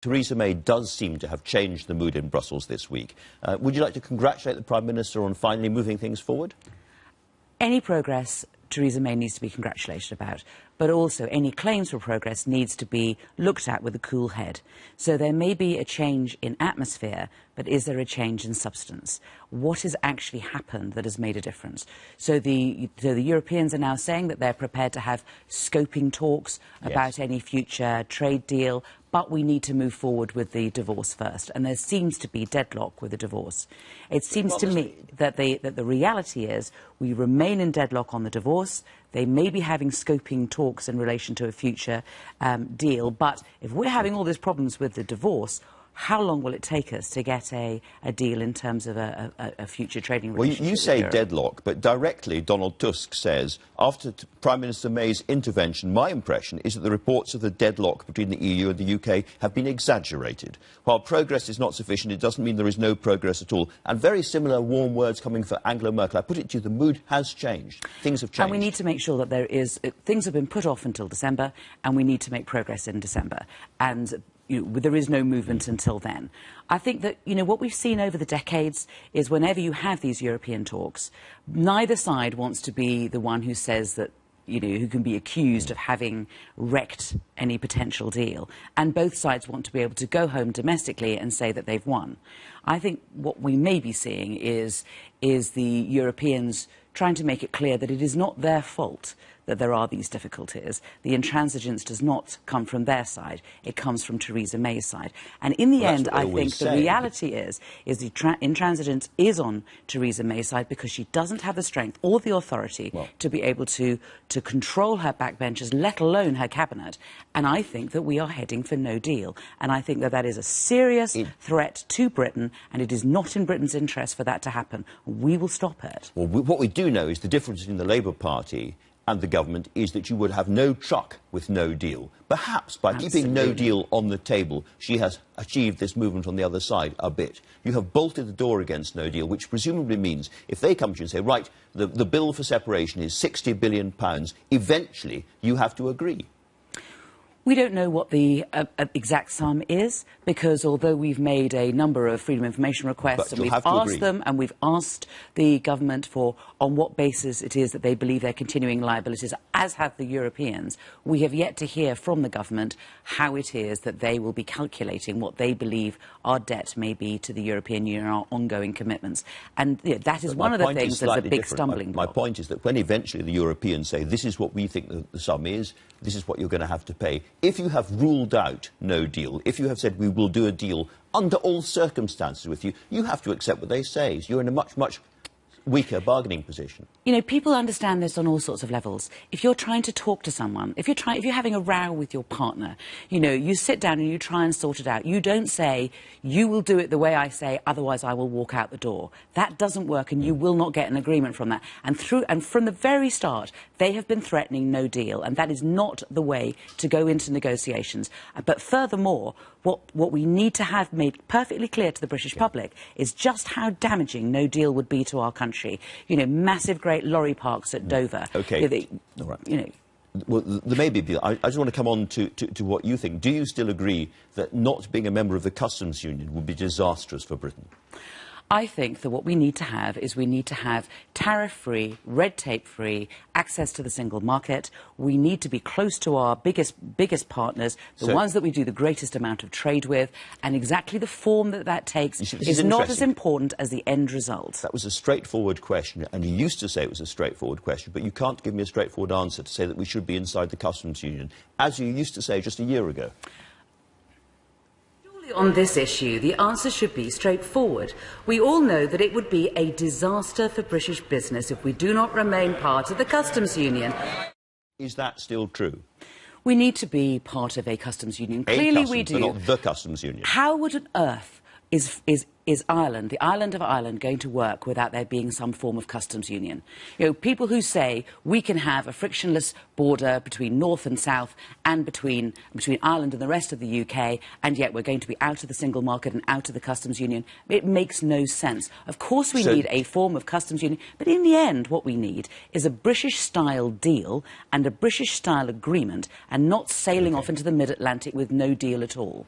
Theresa May does seem to have changed the mood in Brussels this week. Would you like to congratulate the Prime Minister on finally moving things forward? Any progress Theresa May needs to be congratulated about, but also any claims for progress needs to be looked at with a cool head. So there may be a change in atmosphere, but is there a change in substance? What has actually happened that has made a difference? So the Europeans are now saying that they're prepared to have scoping talks about any future trade deal, but we need to move forward with the divorce first. And there seems to be deadlock with the divorce. It seems to me that the reality is we remain in deadlock on the divorce. They may be having scoping talks in relation to a future deal, but if we're having all these problems with the divorce, how long will it take us to get a deal in terms of a future trading relationship? Well, you say deadlock, but directly Donald Tusk says, after Prime Minister May's intervention, my impression is that the reports of the deadlock between the EU and the UK have been exaggerated. While progress is not sufficient, it doesn't mean there is no progress at all. And very similar warm words coming for Angela Merkel. I put it to you, the mood has changed. Things have changed. And we need to make sure that things have been put off until December, and we need to make progress in December. And there is no movement until then. I think that, what we've seen over the decades is whenever you have these European talks, neither side wants to be the one who says that, who can be accused of having wrecked any potential deal. And both sides want to be able to go home domestically and say that they've won. I think what we may be seeing is the Europeans trying to make it clear that it is not their fault that there are these difficulties. The intransigence does not come from their side. It comes from Theresa May's side. And in the end, I think the reality is the intransigence is on Theresa May's side because she doesn't have the strength or the authority to be able to control her backbenchers, let alone her cabinet. And I think that we are heading for no deal. And I think that that is a serious threat to Britain, and it is not in Britain's interest for that to happen. We will stop it. Well, what we do know is the difference in the Labour Party and the government is that you would have no truck with no deal. Perhaps by keeping no deal on the table, she has achieved this movement on the other side a bit. You have bolted the door against no deal, which presumably means if they come to you and say, right, the bill for separation is £60 billion, eventually you have to agree. We don't know what the exact sum is, because although we've made a number of freedom of information requests and we've asked them and we've asked the government for on what basis it is that they believe they're continuing liabilities, as have the Europeans, we have yet to hear from the government how it is that they will be calculating what they believe our debt may be to the European Union, our ongoing commitments. And that is one of the things that's a big stumbling block. My point is that when eventually the Europeans say, this is what we think the sum is, this is what you're going to have to pay, if you have ruled out no deal, if you have said we will do a deal under all circumstances with you, you have to accept what they say. So you're in a much, much weaker bargaining position. People understand this on all sorts of levels. If you're trying to talk to someone, if you're having a row with your partner, you sit down and you try and sort it out. You don't say, you will do it the way I say, otherwise I will walk out the door. That doesn't work, and you will not get an agreement from that. And from the very start, they have been threatening no deal, and that is not the way to go into negotiations. But furthermore, what we need to have made perfectly clear to the British public is just how damaging no deal would be to our country. Massive, great lorry parks at Dover. OK. All right. Well, there may be a deal. I just want to come on to what you think. Do you still agree that not being a member of the customs union would be disastrous for Britain? I think that what we need to have is tariff-free, red tape-free access to the single market. We need to be close to our biggest partners, the ones that we do the greatest amount of trade with, and exactly the form that takes is not as important as the end result. That was a straightforward question, and you used to say it was a straightforward question, but you can't give me a straightforward answer to say that we should be inside the customs union, as you used to say just a year ago. On this issue, the answer should be straightforward. We all know that it would be a disaster for British business if we do not remain part of the customs union. Is that still true? We need to be part of a customs union. Clearly we do. But not the customs union. How would on earth is Ireland, the island of Ireland, going to work without there being some form of customs union? People who say we can have a frictionless border between north and south and between Ireland and the rest of the UK, and yet we're going to be out of the single market and out of the customs union, it makes no sense. Of course we need a form of customs union, but in the end what we need is a British-style deal and a British-style agreement, and not sailing off into the mid-Atlantic with no deal at all.